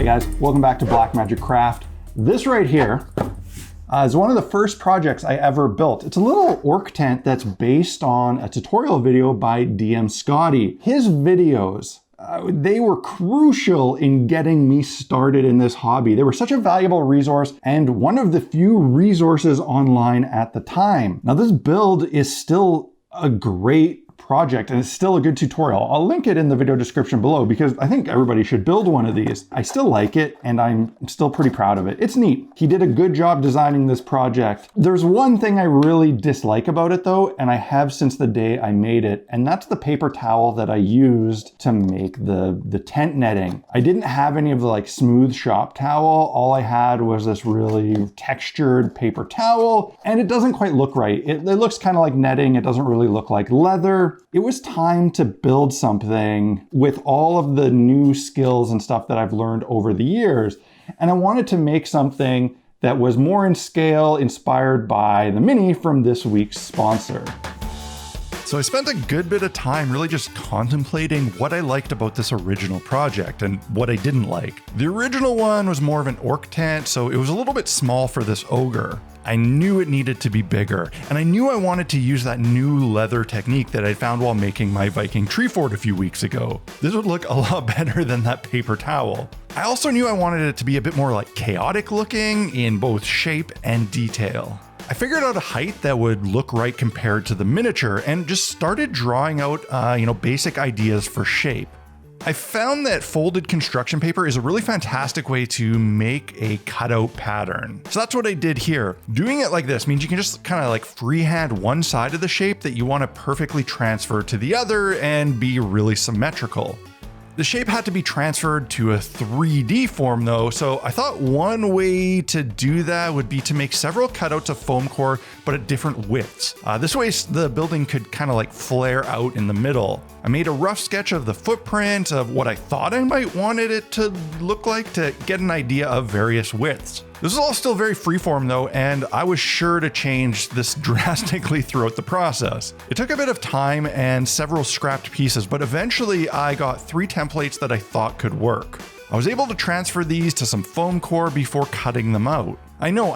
Hey guys, welcome back to Blackmagic Craft. This right here is one of the first projects I ever built. It's a little orc tent that's based on a tutorial video by DM Scotty. His videos, they were crucial in getting me started in this hobby. They were such a valuable resource and one of the few resources online at the time. Now this build is still a great project and it's still a good tutorial. I'll link it in the video description below because I think everybody should build one of these. I still like it and I'm still pretty proud of it. It's neat. He did a good job designing this project. There's one thing I really dislike about it though, and I have since the day I made it, and that's the paper towel that I used to make the tent netting. I didn't have any of the like smooth shop towel. All I had was this really textured paper towel and it doesn't quite look right. It looks kind of like netting. It doesn't really look like leather. It was time to build something with all of the new skills and stuff that I've learned over the years. And I wanted to make something that was more in scale, inspired by the Mini from this week's sponsor. So I spent a good bit of time really just contemplating what I liked about this original project and what I didn't like. The original one was more of an orc tent, so it was a little bit small for this ogre. I knew it needed to be bigger, and I knew I wanted to use that new leather technique that I found while making my Viking tree fort a few weeks ago. This would look a lot better than that paper towel. I also knew I wanted it to be a bit more like chaotic looking in both shape and detail. I figured out a height that would look right compared to the miniature and just started drawing out, basic ideas for shape. I found that folded construction paper is a really fantastic way to make a cutout pattern. So that's what I did here. Doing it like this means you can just kind of like freehand one side of the shape that you want to perfectly transfer to the other and be really symmetrical. The shape had to be transferred to a 3D form though, so I thought one way to do that would be to make several cutouts of foam core, but at different widths. This way the building could kind of like flare out in the middle. I made a rough sketch of the footprint of what I thought I might wanted it to look like to get an idea of various widths. This is all still very freeform though, and I was sure to change this drastically throughout the process. It took a bit of time and several scrapped pieces, but eventually I got 3 templates that I thought could work. I was able to transfer these to some foam core before cutting them out. I know,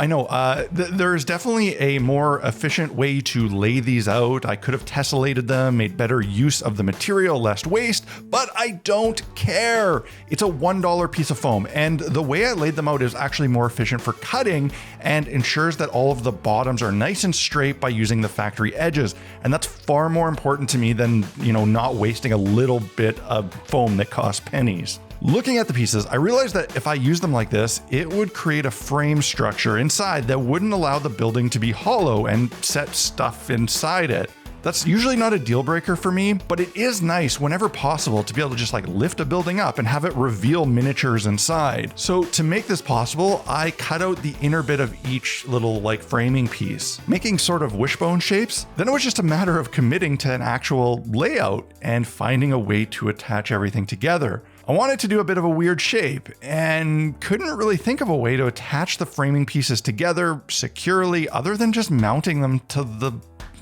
there's definitely a more efficient way to lay these out. I could have tessellated them, made better use of the material, less waste, but I don't care. It's a $1 piece of foam, and the way I laid them out is actually more efficient for cutting and ensures that all of the bottoms are nice and straight by using the factory edges. And that's far more important to me than, not wasting a little bit of foam that costs pennies. Looking at the pieces, I realized that if I used them like this, it would create a frame structure inside that wouldn't allow the building to be hollow and set stuff inside it. That's usually not a deal breaker for me, but it is nice whenever possible to be able to just like lift a building up and have it reveal miniatures inside. So to make this possible, I cut out the inner bit of each little like framing piece, making sort of wishbone shapes. Then it was just a matter of committing to an actual layout and finding a way to attach everything together. I wanted to do a bit of a weird shape and couldn't really think of a way to attach the framing pieces together securely other than just mounting them to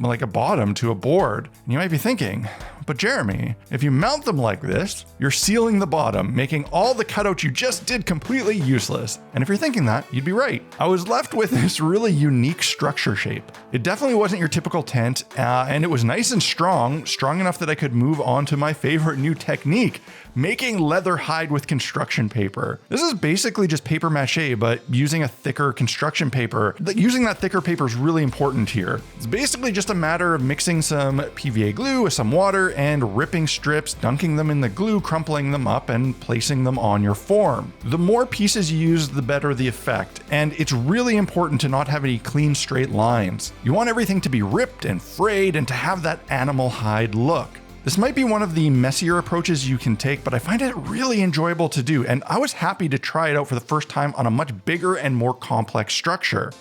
a bottom to a board. And you might be thinking, but Jeremy, if you mount them like this, you're sealing the bottom, making all the cutouts you just did completely useless. And if you're thinking that, you'd be right. I was left with this really unique structure shape. It definitely wasn't your typical tent, and it was nice and strong enough that I could move on to my favorite new technique, making leather hide with construction paper. This is basically just paper mache, but using a thicker construction paper. Using that thicker paper is really important here. It's basically just a matter of mixing some PVA glue with some water and ripping strips, dunking them in the glue, crumpling them up, and placing them on your form. The more pieces you use, the better the effect, and it's really important to not have any clean, straight lines. You want everything to be ripped and frayed and to have that animal hide look. This might be one of the messier approaches you can take, but I find it really enjoyable to do, and I was happy to try it out for the first time on a much bigger and more complex structure.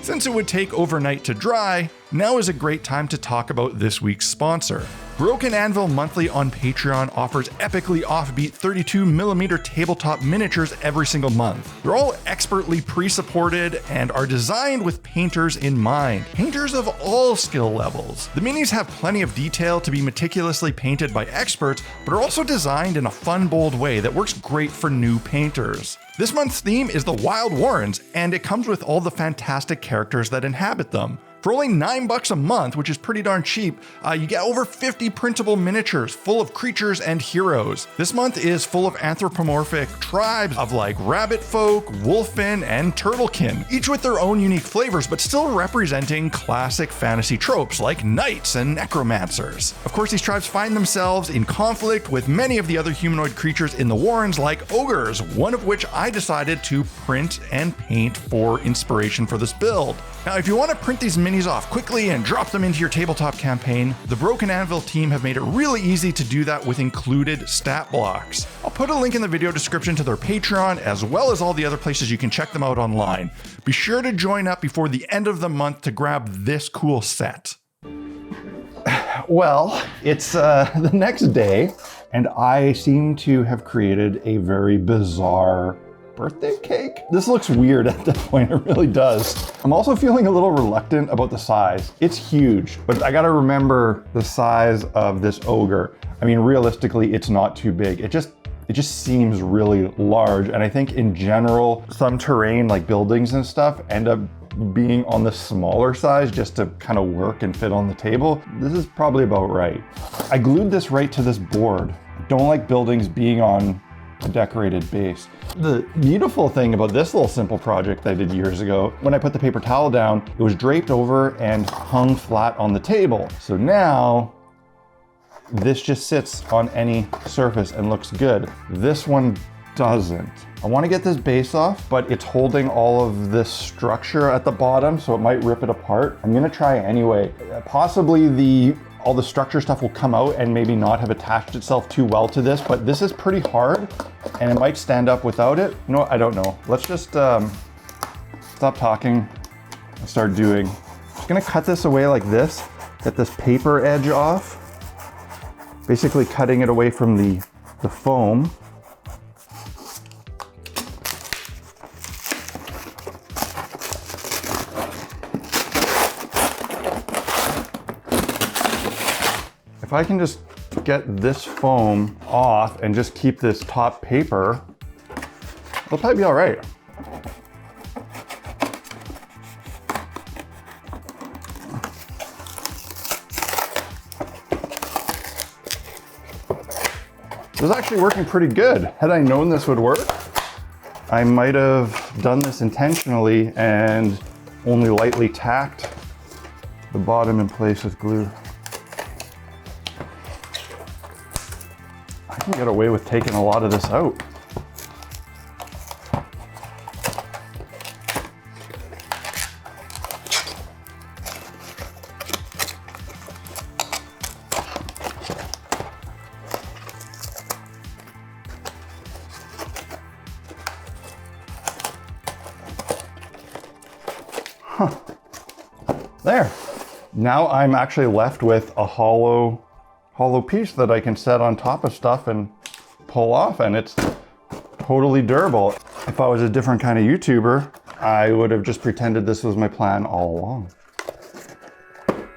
Since it would take overnight to dry, now is a great time to talk about this week's sponsor. Broken Anvil Monthly on Patreon offers epically offbeat 32mm tabletop miniatures every single month. They're all expertly pre-supported and are designed with painters in mind. Painters of all skill levels. The minis have plenty of detail to be meticulously painted by experts, but are also designed in a fun, bold way that works great for new painters. This month's theme is the Wild Warrens, and it comes with all the fantastic characters that inhabit them. For only $9 a month, which is pretty darn cheap, you get over 50 printable miniatures full of creatures and heroes. This month is full of anthropomorphic tribes of like rabbit folk, wolfin, and turtlekin, each with their own unique flavors, but still representing classic fantasy tropes like knights and necromancers. Of course, these tribes find themselves in conflict with many of the other humanoid creatures in the Warrens, like ogres, one of which I decided to print and paint for inspiration for this build. Now, if you want to print these minis off quickly and drop them into your tabletop campaign, the Broken Anvil team have made it really easy to do that with included stat blocks. I'll put a link in the video description to their Patreon, as well as all the other places you can check them out online. Be sure to join up before the end of the month to grab this cool set. Well, it's the next day, and I seem to have created a very bizarre birthday cake? This looks weird at that point, it really does. I'm also feeling a little reluctant about the size. It's huge, but I gotta remember the size of this ogre. I mean, realistically, it's not too big. It just seems really large, and I think in general, some terrain like buildings and stuff end up being on the smaller size just to kind of work and fit on the table. This is probably about right. I glued this right to this board. I don't like buildings being on a decorated base. The beautiful thing about this little simple project I did years ago, when I put the paper towel down, it was draped over and hung flat on the table. So now this just sits on any surface and looks good. This one doesn't. I want to get this base off, but it's holding all of this structure at the bottom, so it might rip it apart. I'm gonna try anyway. Possibly all the structure stuff will come out and maybe not have attached itself too well to this, but this is pretty hard and it might stand up without it. You know what? I don't know. Let's just stop talking and start doing. I'm just gonna cut this away like this, get this paper edge off, basically cutting it away from the foam. If I can just get this foam off and just keep this top paper, it'll probably be all right. This is actually working pretty good. Had I known this would work, I might have done this intentionally and only lightly tacked the bottom in place with glue. I can get away with taking a lot of this out. Huh. There. Now I'm actually left with a hollow piece that I can set on top of stuff and pull off, and it's totally durable. If I was a different kind of YouTuber, I would have just pretended this was my plan all along.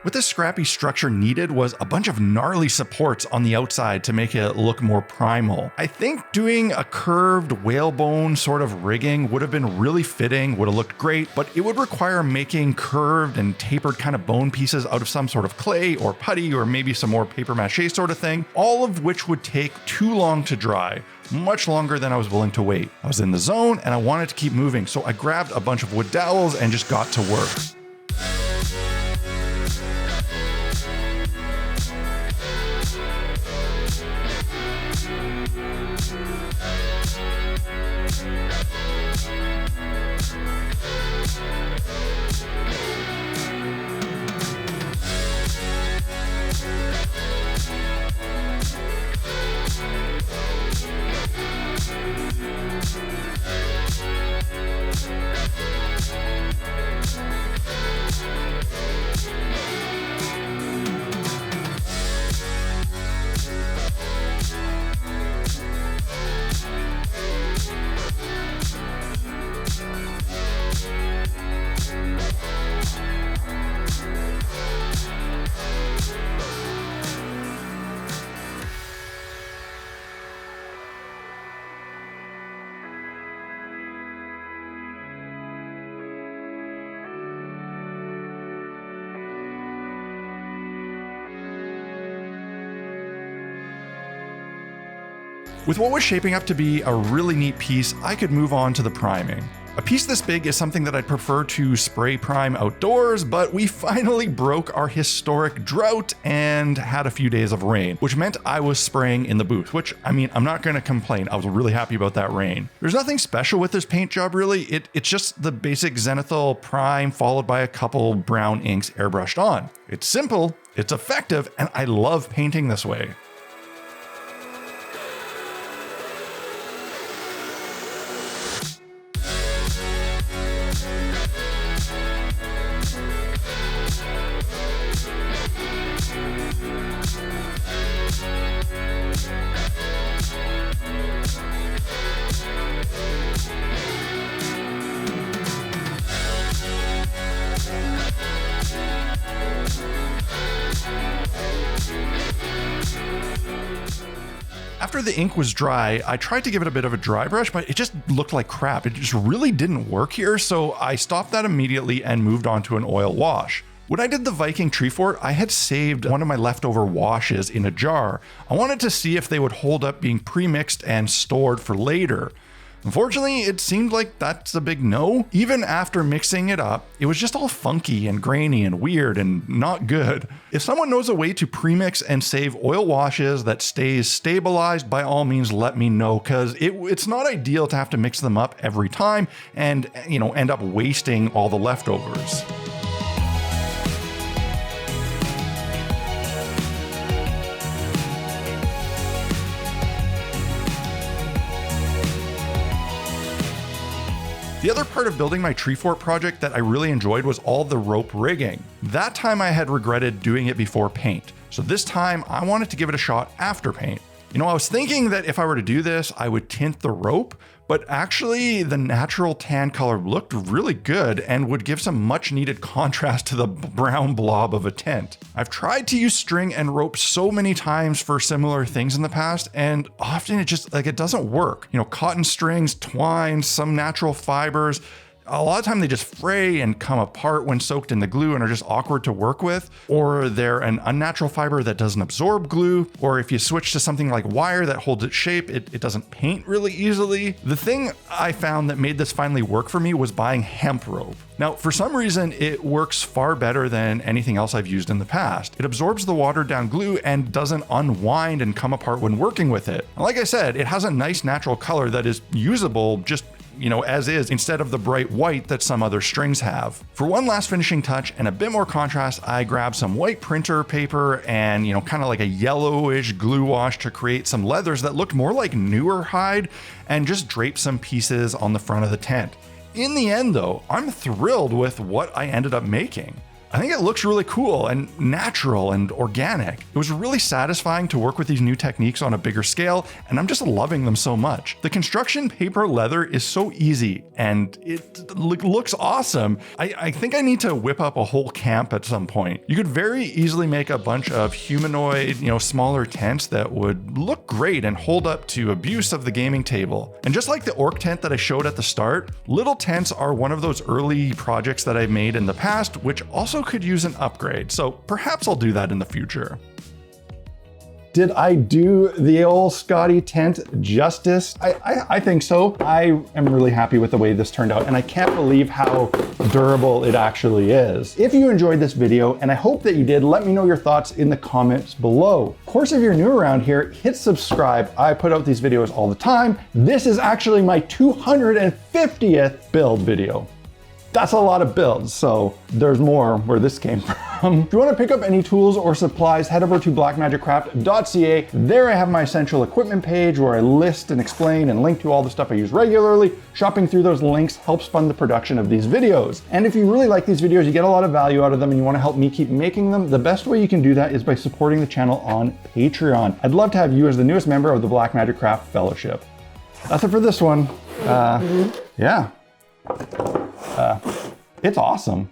What this scrappy structure needed was a bunch of gnarly supports on the outside to make it look more primal. I think doing a curved whalebone sort of rigging would have been really fitting, would have looked great, but it would require making curved and tapered kind of bone pieces out of some sort of clay or putty or maybe some more paper mache sort of thing, all of which would take too long to dry. Much longer than I was willing to wait. I was in the zone and I wanted to keep moving, so I grabbed a bunch of wood dowels and just got to work. With what was shaping up to be a really neat piece, I could move on to the priming. A piece this big is something that I'd prefer to spray prime outdoors, but we finally broke our historic drought and had a few days of rain, which meant I was spraying in the booth, which, I mean, I'm not going to complain. I was really happy about that rain. There's nothing special with this paint job, really. It's just the basic zenithal prime followed by a couple brown inks airbrushed on. It's simple, it's effective, and I love painting this way. After the ink was dry, I tried to give it a bit of a dry brush, but it just looked like crap. It just really didn't work here, so I stopped that immediately and moved on to an oil wash. When I did the Viking tree fort, I had saved one of my leftover washes in a jar. I wanted to see if they would hold up being pre-mixed and stored for later. Unfortunately, it seemed like that's a big no. Even after mixing it up, it was just all funky and grainy and weird and not good. If someone knows a way to premix and save oil washes that stays stabilized, by all means let me know, because it's not ideal to have to mix them up every time and, end up wasting all the leftovers. The other part of building my tree fort project that I really enjoyed was all the rope rigging. That time I had regretted doing it before paint, so this time I wanted to give it a shot after paint. I was thinking that if I were to do this, I would tint the rope, but actually the natural tan color looked really good and would give some much needed contrast to the brown blob of a tent. I've tried to use string and rope so many times for similar things in the past, and often it doesn't work. Cotton strings, twine, some natural fibers, a lot of time they just fray and come apart when soaked in the glue and are just awkward to work with, or they're an unnatural fiber that doesn't absorb glue, or if you switch to something like wire that holds its shape, it doesn't paint really easily. The thing I found that made this finally work for me was buying hemp rope. Now, for some reason, it works far better than anything else I've used in the past. It absorbs the watered down glue and doesn't unwind and come apart when working with it. And like I said, it has a nice natural color that is usable just as is, instead of the bright white that some other strings have. For one last finishing touch and a bit more contrast, I grabbed some white printer paper and, kind of like a yellowish glue wash to create some leathers that looked more like newer hide, and just draped some pieces on the front of the tent. In the end though, I'm thrilled with what I ended up making. I think it looks really cool and natural and organic. It was really satisfying to work with these new techniques on a bigger scale, and I'm just loving them so much. The construction paper leather is so easy and it looks awesome. I think I need to whip up a whole camp at some point. You could very easily make a bunch of humanoid, smaller tents that would look great and hold up to abuse of the gaming table. And just like the orc tent that I showed at the start, little tents are one of those early projects that I've made in the past, which also could use an upgrade, so perhaps I'll do that in the future. Did I do the old Scotty tent justice? I think so. I am really happy with the way this turned out, and I can't believe how durable it actually is. If you enjoyed this video, and I hope that you did, let me know your thoughts in the comments below. Of course, if you're new around here, hit subscribe. I put out these videos all the time. This is actually my 250th build video. That's a lot of builds, so there's more where this came from. If you want to pick up any tools or supplies, head over to blackmagicraft.ca. There I have my essential equipment page where I list and explain and link to all the stuff I use regularly. Shopping through those links helps fund the production of these videos. And if you really like these videos, you get a lot of value out of them and you want to help me keep making them, the best way you can do that is by supporting the channel on Patreon. I'd love to have you as the newest member of the Blackmagic Craft Fellowship. That's it for this one. Yeah. It's awesome.